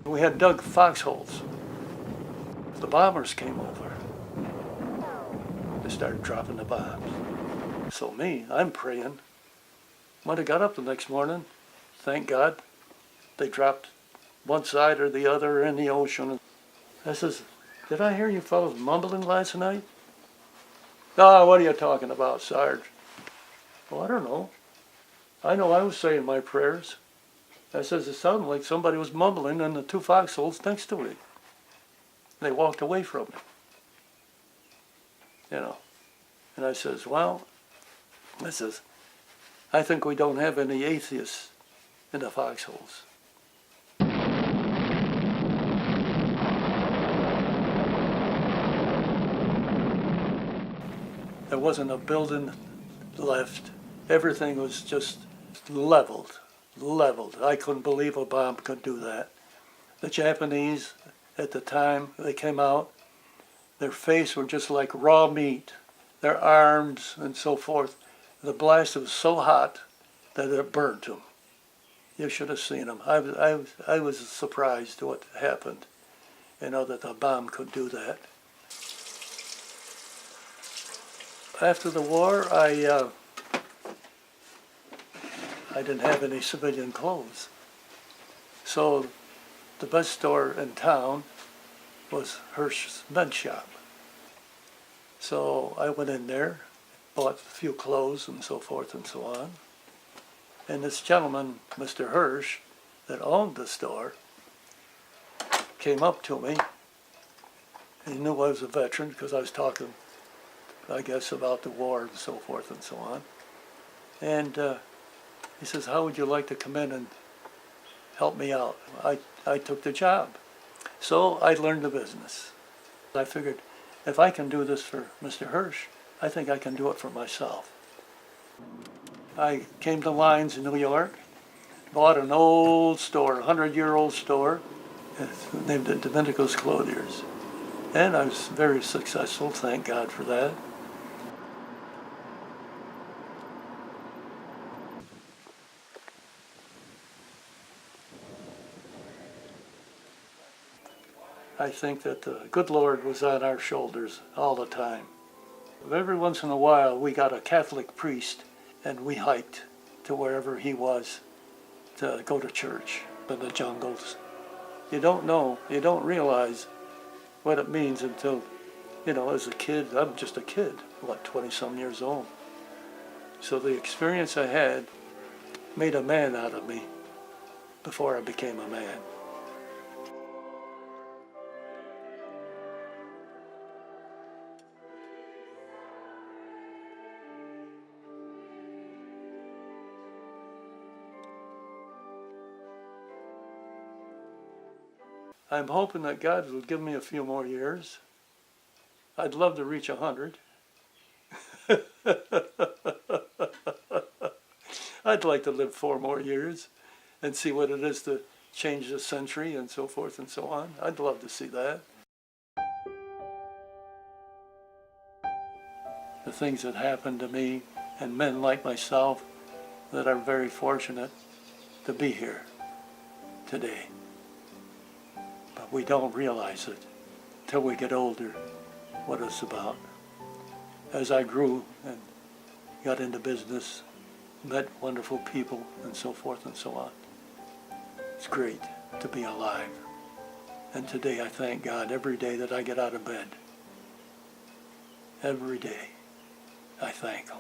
We had dug foxholes. The bombers came over. They started dropping the bombs. So I'm praying. When I got up the next morning, thank God, they dropped one side or the other in the ocean. I says, did I hear you fellows mumbling last night? Oh, what are you talking about, Sarge? Well, I don't know. I know I was saying my prayers. I says, it sounded like somebody was mumbling in the two foxholes next to me. They walked away from me. And I says, well, I think we don't have any atheists in the foxholes. There wasn't a building left. Everything was just leveled. I couldn't believe a bomb could do that. The Japanese, at the time they came out, their face were just like raw meat, their arms and so forth. The blast was so hot that it burnt them. You should have seen them. I was surprised what happened, that the bomb could do that. After the war, I didn't have any civilian clothes. So the best store in town was Hirsch's men's shop. So I went in there, bought a few clothes and so forth and so on. And this gentleman, Mr. Hirsch, that owned the store, came up to me. He knew I was a veteran because I was talking, I guess, about the war and so forth and so on. And he says, how would you like to come in and help me out? I took the job. So I learned the business. I figured, if I can do this for Mr. Hirsch, I think I can do it for myself. I came to Lyons in New York, bought an old store, 100-year-old store, named it Dominico's Clothiers. And I was very successful, thank God for that. I think that the good Lord was on our shoulders all the time. Every once in a while we got a Catholic priest and we hiked to wherever he was to go to church in the jungles. You don't know, you don't realize what it means until, as a kid, I'm just a kid, 20-some years old. So the experience I had made a man out of me before I became a man. I'm hoping that God will give me a few more years. I'd love to reach 100. I'd like to live 4 more years and see what it is to change the century and so forth and so on. I'd love to see that. The things that happened to me and men like myself that are very fortunate to be here today. But we don't realize it till we get older, what it's about. As I grew and got into business, met wonderful people and so forth and so on. It's great to be alive. And today I thank God every day that I get out of bed. Every day I thank Him.